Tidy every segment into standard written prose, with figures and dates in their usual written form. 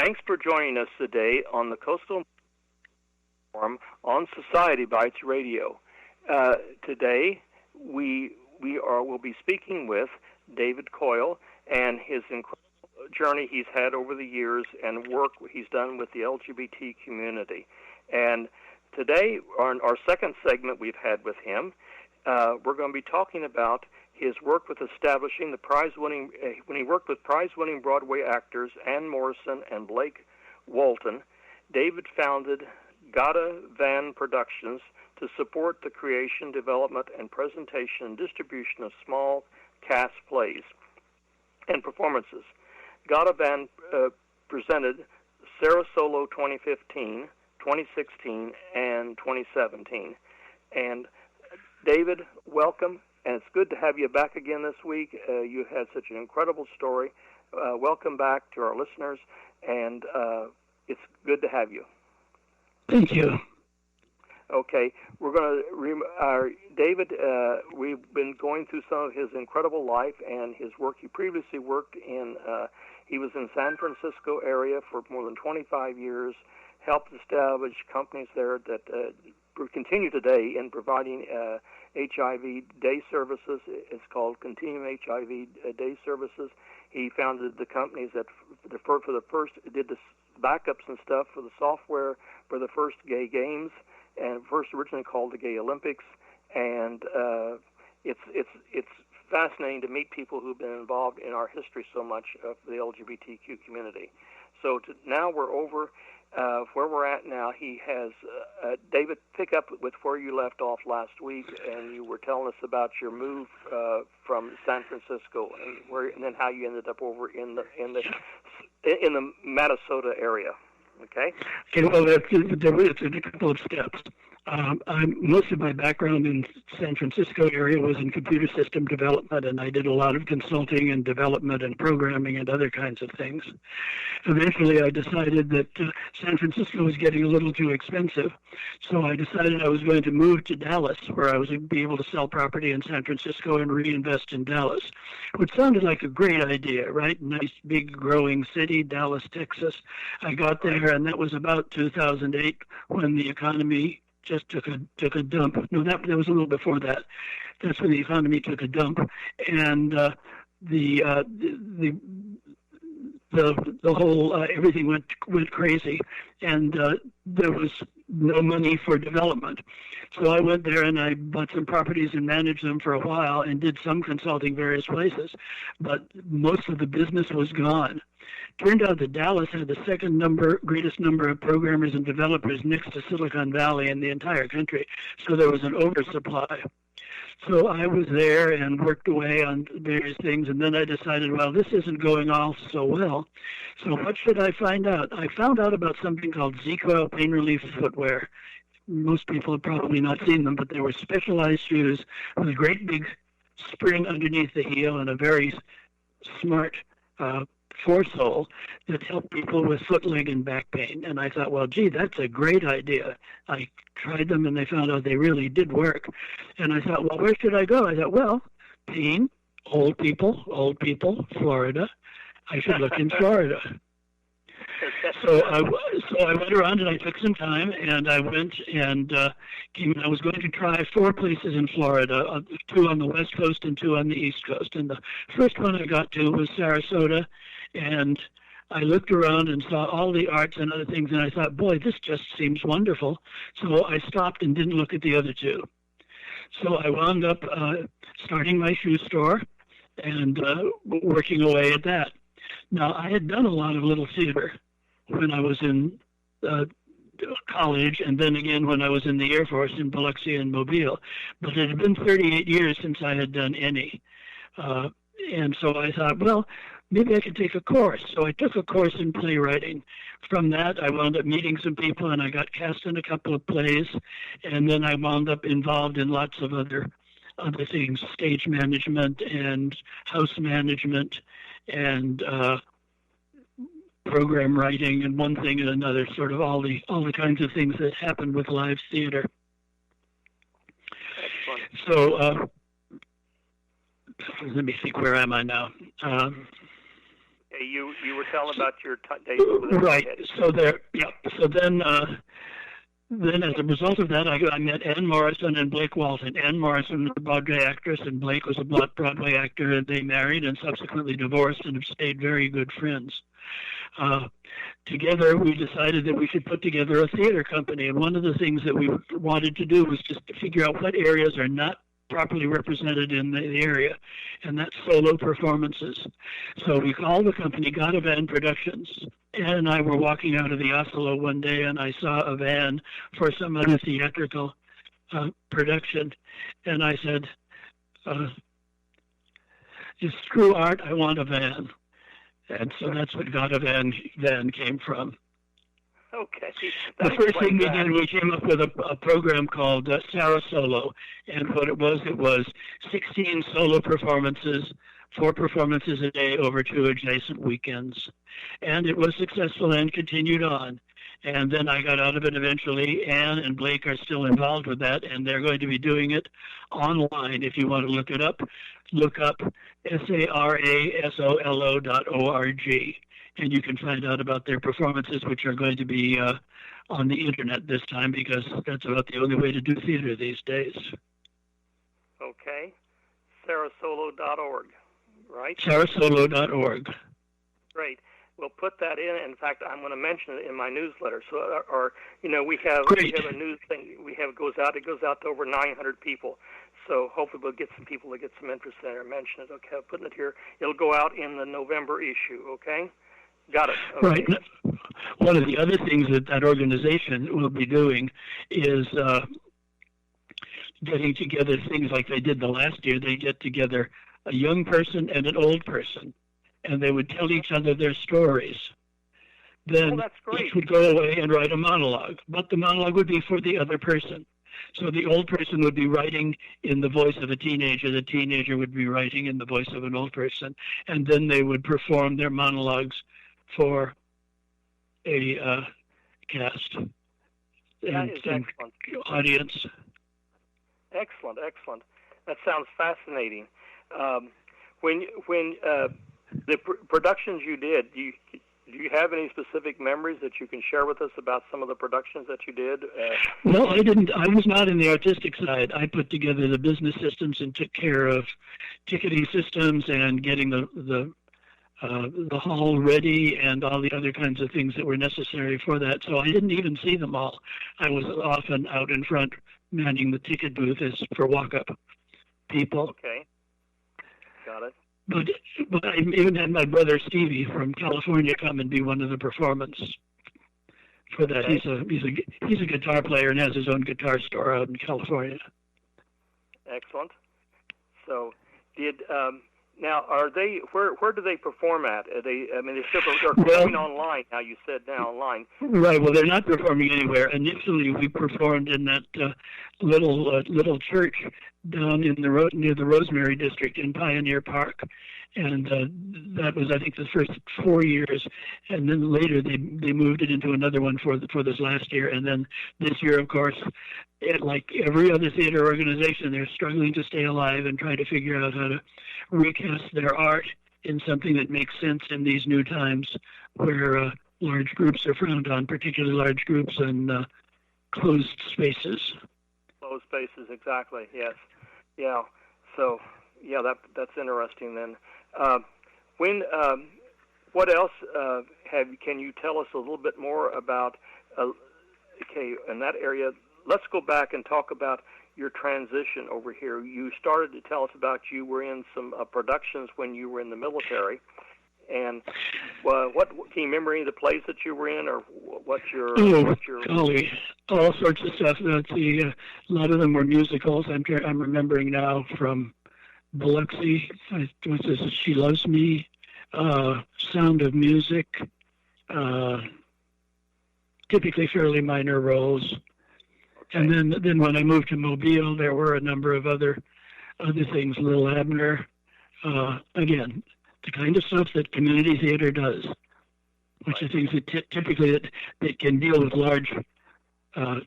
Thanks for joining us today on the Coastal Forum on Society Bites Radio. Today, we'll be speaking with David COYLE and his incredible journey he's had over the years and work he's done with the LGBT community. And today, on our second segment we've had with him, we're going to be talking about his work with establishing the prize-winning, when he worked with prize-winning Broadway actors Ann Morrison and Blake Walton. David founded Gada Van Productions to support the creation, development, and presentation and distribution of small cast plays and performances. Gada Van presented Sarah Solo 2015, 2016, and 2017. And David, welcome, and it's good to have you back again this week. You had such an incredible story. Welcome back to our listeners, and it's good to have you. Thank you. Okay, we're going to, David, we've been going through some of his incredible life and his work. He previously worked in, he was in San Francisco area for more than 25 years, helped establish companies there that continue today in providing HIV day services. It's called Continuum HIV Day Services. He founded the companies that for the first did the backups and stuff for the software for the first gay games, and first originally called the Gay Olympics. And it's fascinating to meet people who've been involved in our history so much of the LGBTQ community. So now we're over where we're at now. He has, David, pick up with where you left off last week, and you were telling us about your move from San Francisco and then how you ended up over in the Minnesota area. Okay. Okay. Well, it's a couple of steps. Most of my background in San Francisco area was in computer system development, and I did a lot of consulting and development and programming and other kinds of things. Eventually, I decided that San Francisco was getting a little too expensive, so I decided I was going to move to Dallas, where I was going to be able to sell property in San Francisco and reinvest in Dallas, which sounded like a great idea, right? Nice, big, growing city, Dallas, Texas. I got there, and that was about 2008 when the economy just took a dump. No, that was a little before that. That's when the economy took a dump, and the whole everything went crazy, and there was no money for development. So I went there and I bought some properties and managed them for a while and did some consulting various places, but most of the business was gone. Turned out that Dallas had the greatest number of programmers and developers next to Silicon Valley in the entire country, so there was an oversupply. So I was there and worked away on various things, and then I decided, well, this isn't going all so well, so what should I find out? I found out about something called COYLE pain relief footwear. Most people have probably not seen them, but they were specialized shoes with a great big spring underneath the heel and a very smart foresole that helped people with foot, leg, and back pain. And I thought, well, gee, that's a great idea. I tried them, and they found out they really did work. And I thought, well, where should I go? I thought, well, pain, old people, Florida. I should look in Florida. So I went around and I took some time, and I went and I was going to try 4 places in Florida, 2 on the West Coast and 2 on the East Coast. And the first one I got to was Sarasota, and I looked around and saw all the arts and other things, and I thought, boy, this just seems wonderful. So I stopped and didn't look at the other 2. So I wound up starting my shoe store and working away at that. Now, I had done a lot of little theater when I was in college, and then again when I was in the Air Force in Biloxi and Mobile. But it had been 38 years since I had done any. And so I thought, well, maybe I could take a course. So I took a course in playwriting. From that, I wound up meeting some people, and I got cast in a couple of plays. And then I wound up involved in lots of other things, stage management and house management and program writing and one thing and another, sort of all the kinds of things that happen with live theater. So let me think, where am I now? Okay, you were telling about your days over there. Right. So there, yeah. So then as a result of that, I met Ann Morrison and Blake Walton. Ann Morrison was a Broadway actress, and Blake was a Broadway actor, and they married and subsequently divorced and have stayed very good friends. Together, we decided that we should put together a theater company, and one of the things that we wanted to do was just to figure out what areas are not properly represented in the area, and that's solo performances. So we called the company Got a Van Productions. Ann and I were walking out of the Oslo one day, and I saw a van for some other theatrical production, and I said, screw art, I want a van. And so that's what Got a Van came from. Okay. The first thing we did, we came up with a program called Sarah Solo, and what it was 16 solo performances, 4 performances a day over 2 adjacent weekends. And it was successful and continued on. And then I got out of it eventually. Ann and Blake are still involved with that, and they're going to be doing it online. If you want to look it up, look up sarasolo.org, and you can find out about their performances, which are going to be on the internet this time, because that's about the only way to do theater these days. Okay. sarasolo.org, right? sarasolo.org. Great. We'll put that in. In fact, I'm going to mention it in my newsletter. So, we have a news thing. It goes out to over 900 people. So hopefully we'll get some people to get some interest in it or mention it. Okay, I'm putting it here. It'll go out in the November issue. Okay, got it. Okay. Right. One of the other things that organization will be doing is getting together things like they did the last year. They get together a young person and an old person, and they would tell each other their stories. Then each would go away and write a monologue, but the monologue would be for the other person. So the old person would be writing in the voice of a teenager, the teenager would be writing in the voice of an old person, and then they would perform their monologues for a cast and audience. Excellent. That sounds fascinating. When the productions you did, do you have any specific memories that you can share with us about some of the productions that you did? No, I didn't. I was not in the artistic side. I put together the business systems and took care of ticketing systems and getting the hall ready and all the other kinds of things that were necessary for that. So I didn't even see them all. I was often out in front manning the ticket booth as for walk-up people. Okay, got it. But I even had my brother Stevie from California come and be one of the performers for that. Okay. He's a guitar player and has his own guitar store out in California. Excellent. So, now are they where do they perform at? Are they? I mean, they're performing online now. You said now online. Right. Well, they're not performing anywhere. Initially, we performed in that little church down in near the Rosemary District in Pioneer Park, and that was, I think, the first 4 years. And then later they moved it into another one for this last year. And then this year, of course, like every other theater organization, they're struggling to stay alive and try to figure out how to recast their art in something that makes sense in these new times where large groups are frowned on, particularly large groups and closed spaces. Closed spaces, exactly, yes. Yeah, so, yeah, that's interesting then. What else can you tell us a little bit more about, in that area? Let's go back and talk about your transition over here. You started to tell us about you were in some productions when you were in the military. And what can you remember any of the plays that you were in, or golly, all sorts of stuff. A lot of them were musicals. I'm remembering now from Biloxi. What's this? She Loves Me, Sound of Music. Typically fairly minor roles. Okay. And then when I moved to Mobile, there were a number of other things. Little Abner, again. The kind of stuff that community theater does, which are things that typically that can deal with large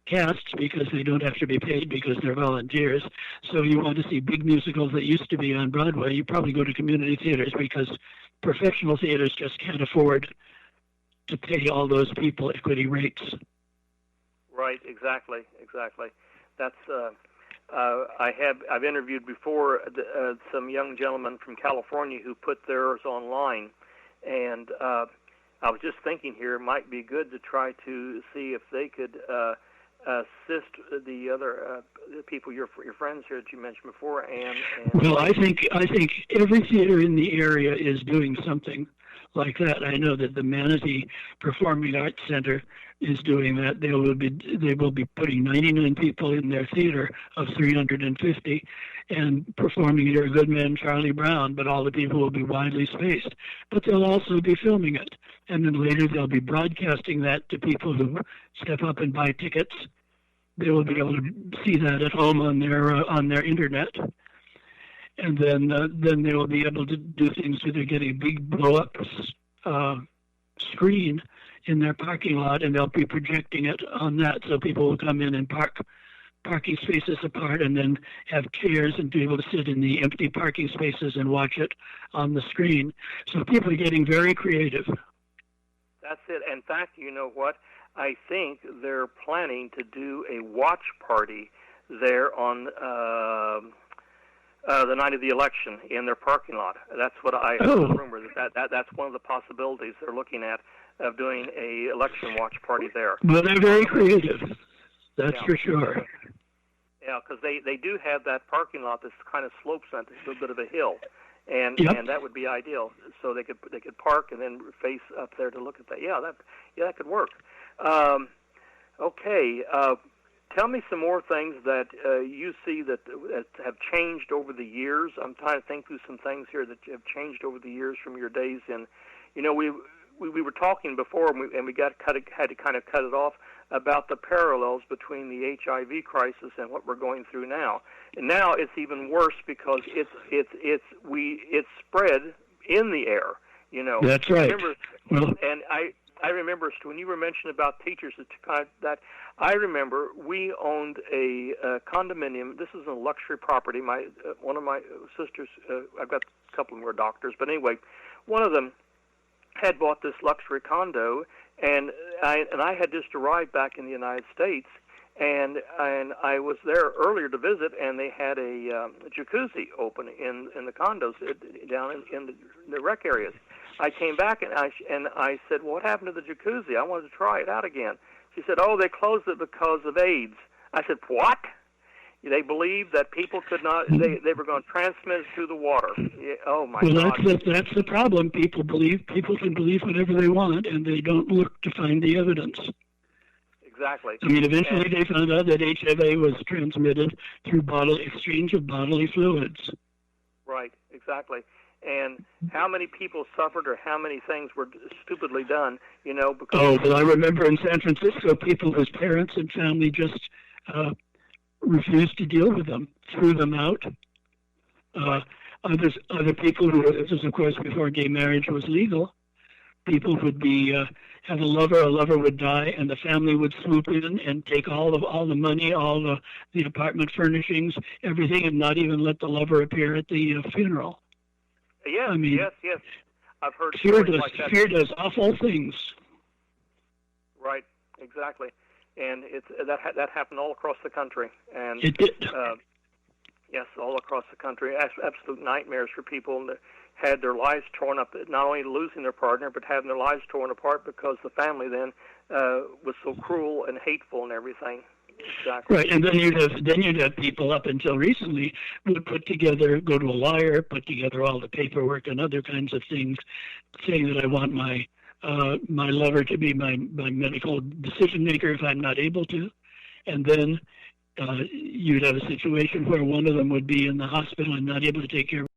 casts because they don't have to be paid because they're volunteers. So you want to see big musicals that used to be on Broadway, you probably go to community theaters because professional theaters just can't afford to pay all those people equity rates. Right, exactly. That's I've interviewed before some young gentlemen from California who put theirs online, and I was just thinking here it might be good to try to see if they could assist the other people, your friends here that you mentioned before. And well, I think every theater in the area is doing something like that. I know that the Manatee Performing Arts Center is doing that. They will be putting 99 people in their theater of 350 and performing You're a Good Man, Charlie Brown, but all the people will be widely spaced. But they'll also be filming it. And then later they'll be broadcasting that to people who step up and buy tickets. They will be able to see that at home on their internet. And then they will be able to do things with getting a big blow-up screen in their parking lot, and they'll be projecting it on that, so people will come in and park parking spaces apart and then have chairs and be able to sit in the empty parking spaces and watch it on the screen. So people are getting very creative. That's it. In fact, you know what? I think they're planning to do a watch party there on the night of the election in their parking lot. That's what I remember. That's one of the possibilities they're looking at, of doing a election watch party there. Well, they're very creative. That's for sure. Yeah, because they do have that parking lot that's kind of slopes on a little bit of a hill, and that would be ideal. So they could park and then face up there to look at that. Yeah, that could work. Okay. Tell me some more things that you see that have changed over the years. I'm trying to think through some things here that have changed over the years from your days. And we were talking before, and we had to kind of cut it off about the parallels between the HIV crisis and what we're going through now. And now it's even worse because it's spread in the air. That's right. And I remember when you were mentioning about teachers, I remember we owned a condominium. This is a luxury property. One of my sisters, I've got a couple more doctors, but anyway, one of them had bought this luxury condo, and I had just arrived back in the United States, and I was there earlier to visit, and they had a jacuzzi open in the condos down in the rec areas. I came back and I said, well, what happened to the jacuzzi? I wanted to try it out again. She said, oh, they closed it because of AIDS. I said, what? They believed that people could not, they were going to transmit it through the water. Oh, my God. Well, that's the problem. People can believe whatever they want, and they don't look to find the evidence. Exactly. I mean, eventually they found out that HIV was transmitted through exchange of bodily fluids. Right, exactly. And how many people suffered, or how many things were stupidly done, because... but I remember in San Francisco, people whose parents and family just refused to deal with them, threw them out. Other people who, this was of course before gay marriage was legal, people would be have a lover would die, and the family would swoop in and take all the money, all the apartment furnishings, everything, and not even let the lover appear at the funeral. Yes, I mean, yes. I've heard fear that. Fear does awful things. Right, exactly, and it's that happened all across the country, and it did. Yes, all across the country. Absolute nightmares for people that had their lives torn up. Not only losing their partner, but having their lives torn apart because the family then was so cruel and hateful and everything. Exactly. Right, and then you'd have people up until recently would go to a lawyer, put together all the paperwork and other kinds of things, saying that I want my lover to be my medical decision maker if I'm not able to, and then you'd have a situation where one of them would be in the hospital and not able to take care of